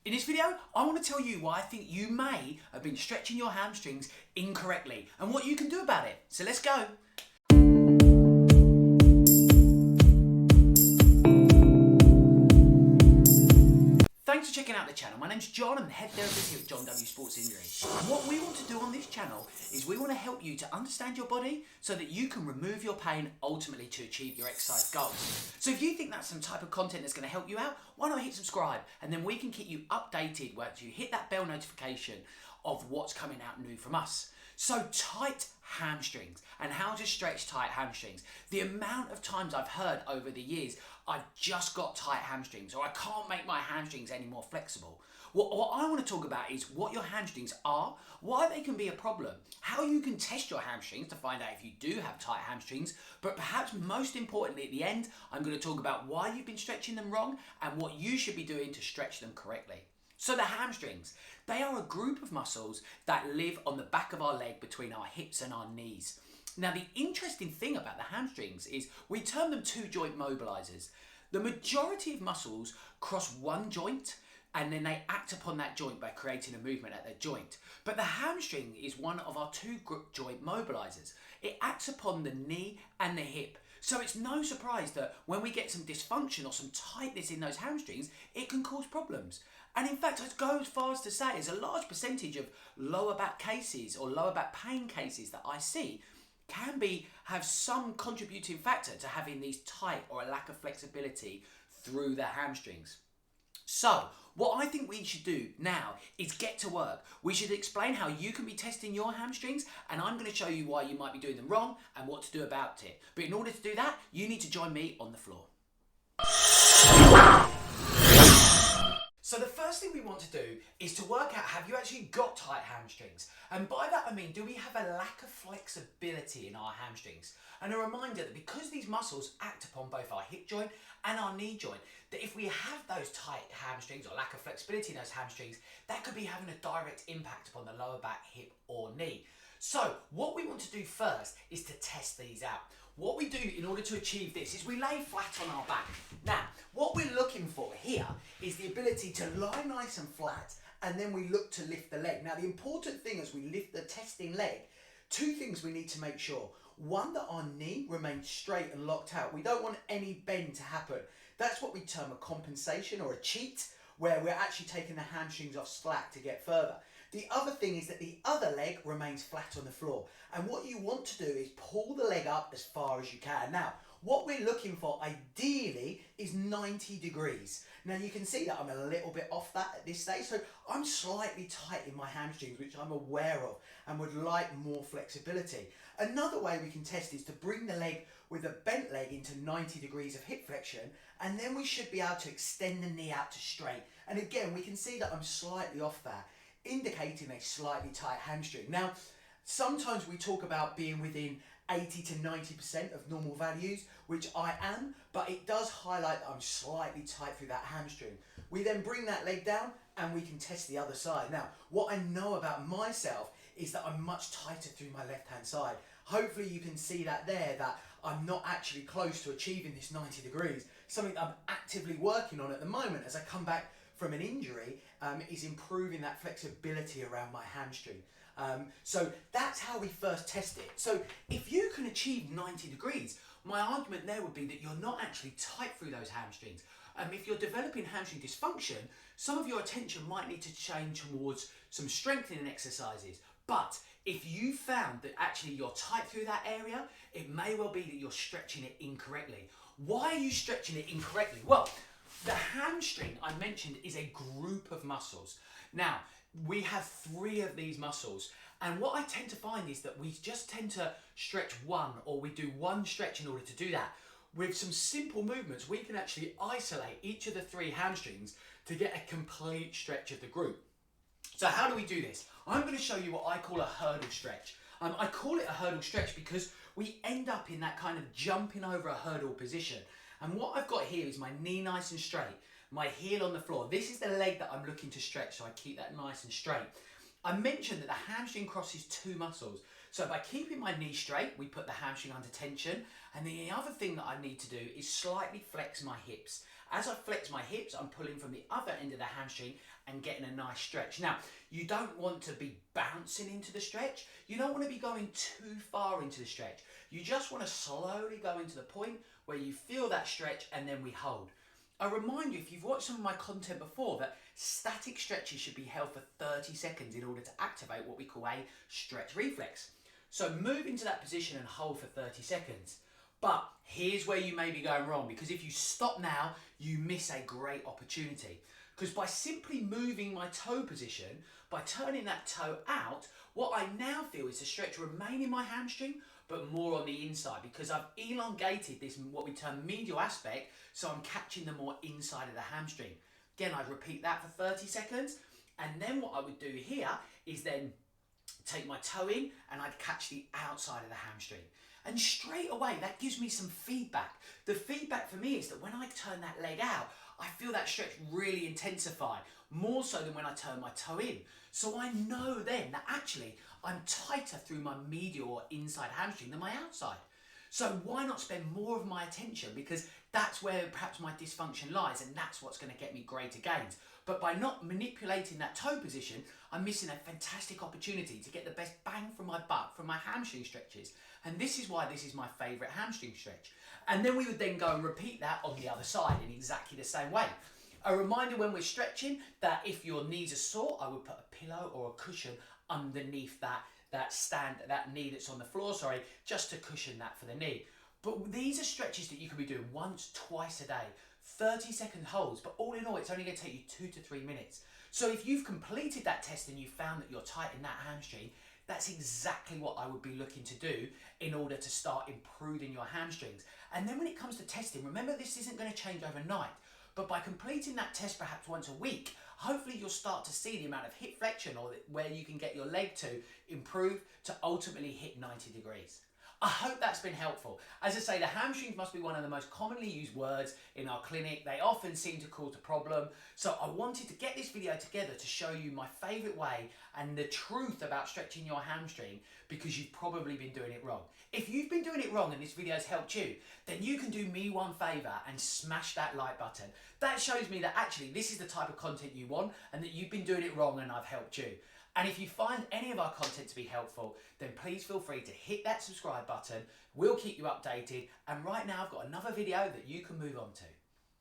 In this video, I want to tell you why I think you may have been stretching your hamstrings incorrectly and what you can do about it. So let's go. Thanks for checking out the channel. My name's John. I'm the head therapist here at John W Sports Injury. And what we want to do on this channel is we want to help you to understand your body so that you can remove your pain ultimately to achieve your exercise goals. So if you think that's some type of content that's going to help you out, why not hit subscribe and then we can keep you updated once you hit that bell notification of what's coming out new from us. So tight hamstrings and how to stretch tight hamstrings. The amount of times I've heard over the years, I've just got tight hamstrings or I can't make my hamstrings any more flexible. What I want to talk about is what your hamstrings are, why they can be a problem, how you can test your hamstrings to find out if you do have tight hamstrings, but perhaps most importantly at the end, I'm going to talk about why you've been stretching them wrong and what you should be doing to stretch them correctly. So the hamstrings, they are a group of muscles that live on the back of our leg between our hips and our knees. Now the interesting thing about the hamstrings is we term them two joint mobilizers. The majority of muscles cross one joint and then they act upon that joint by creating a movement at their joint. But the hamstring is one of our two joint mobilizers. It acts upon the knee and the hip. So it's no surprise that when we get some dysfunction or some tightness in those hamstrings, it can cause problems. And in fact, I'd go as far as to say is a large percentage of lower back cases or lower back pain cases that I see can have some contributing factor to having these tight or a lack of flexibility through the hamstrings. So what I think we should do now is get to work. We should explain how you can be testing your hamstrings and I'm going to show you why you might be doing them wrong and what to do about it. But in order to do that, you need to join me on the floor. So the first thing we want to do is to work out, have you actually got tight hamstrings? And by that I mean, do we have a lack of flexibility in our hamstrings? And a reminder that because these muscles act upon both our hip joint and our knee joint, that if we have those tight hamstrings or lack of flexibility in those hamstrings, that could be having a direct impact upon the lower back, hip or knee. So what we want to do first is to test these out. What we do in order to achieve this is we lay flat on our back. Now, what we're looking for here is the ability to lie nice and flat and then we look to lift the leg. Now, the important thing as we lift the testing leg, two things we need to make sure. One, that our knee remains straight and locked out. We don't want any bend to happen. That's what we term a compensation or a cheat, where we're actually taking the hamstrings off slack to get further. The other thing is that the other leg remains flat on the floor. And what you want to do is pull the leg up as far as you can. Now, what we're looking for ideally is 90 degrees. Now you can see that I'm a little bit off that at this stage. So I'm slightly tight in my hamstrings, which I'm aware of and would like more flexibility. Another way we can test is to bring the leg with a bent leg into 90 degrees of hip flexion. And then we should be able to extend the knee out to straight. And again, we can see that I'm slightly off that, indicating a slightly tight hamstring. Now, sometimes we talk about being within 80 to 90% of normal values, which I am, but it does highlight that I'm slightly tight through that hamstring. We then bring that leg down and we can test the other side. Now, what I know about myself is that I'm much tighter through my left-hand side. Hopefully you can see that there, that I'm not actually close to achieving this 90 degrees. Something that I'm actively working on at the moment as I come back from an injury is improving that flexibility around my hamstring. So that's how we first test it. So if you can achieve 90 degrees, my argument there would be that you're not actually tight through those hamstrings. If you're developing hamstring dysfunction, some of your attention might need to change towards some strengthening exercises. But if you found that actually you're tight through that area, it may well be that you're stretching it incorrectly. Why are you stretching it incorrectly? Well, the hamstring I mentioned is a group of muscles. Now, we have 3 of these muscles, and what I tend to find is that we just tend to stretch one, or we do one stretch in order to do that. With some simple movements, we can actually isolate each of the 3 hamstrings to get a complete stretch of the group. So how do we do this? I'm going to show you what I call a hurdle stretch. I call it a hurdle stretch because we end up in that kind of jumping over a hurdle position. And what I've got here is my knee nice and straight, my heel on the floor. This is the leg that I'm looking to stretch, so I keep that nice and straight. I mentioned that the hamstring crosses 2 muscles. So by keeping my knee straight, we put the hamstring under tension. And the other thing that I need to do is slightly flex my hips. As I flex my hips, I'm pulling from the other end of the hamstring and getting a nice stretch. Now, you don't want to be bouncing into the stretch. You don't want to be going too far into the stretch. You just want to slowly go into the point where you feel that stretch and then we hold. I remind you, if you've watched some of my content before, that static stretches should be held for 30 seconds in order to activate what we call a stretch reflex. So move into that position and hold for 30 seconds. But here's where you may be going wrong, because if you stop now, you miss a great opportunity. Because by simply moving my toe position, by turning that toe out, what I now feel is the stretch remain in my hamstring, but more on the inside, because I've elongated this, what we term medial aspect, so I'm catching the more inside of the hamstring. Again, I'd repeat that for 30 seconds, and then what I would do here is then take my toe in and I'd catch the outside of the hamstring. And straight away, that gives me some feedback. The feedback for me is that when I turn that leg out, I feel that stretch really intensify, more so than when I turn my toe in. So I know then that actually I'm tighter through my medial or inside hamstring than my outside. So why not spend more of my attention? Because that's where perhaps my dysfunction lies, and that's what's going to get me greater gains. But by not manipulating that toe position, I'm missing a fantastic opportunity to get the best bang from my butt from my hamstring stretches. And this is why this is my favourite hamstring stretch. And then we would then go and repeat that on the other side in exactly the same way. A reminder when we're stretching that if your knees are sore, I would put a pillow or a cushion underneath that knee that's on the floor, just to cushion that for the knee. But these are stretches that you can be doing once, twice a day, 30-second holds, but all in all, it's only going to take you 2 to 3 minutes. So if you've completed that test and you found that you're tight in that hamstring, that's exactly what I would be looking to do in order to start improving your hamstrings. And then when it comes to testing, remember this isn't going to change overnight, but by completing that test perhaps once a week, hopefully you'll start to see the amount of hip flexion or where you can get your leg to improve to ultimately hit 90 degrees. I hope that's been helpful. As I say, the hamstrings must be one of the most commonly used words in our clinic. They often seem to cause a problem. So I wanted to get this video together to show you my favourite way and the truth about stretching your hamstring, because you've probably been doing it wrong. If you've been doing it wrong and this video has helped you, then you can do me one favour and smash that like button. That shows me that actually this is the type of content you want and that you've been doing it wrong and I've helped you. And if you find any of our content to be helpful, then please feel free to hit that subscribe button. We'll keep you updated. And right now I've got another video that you can move on to.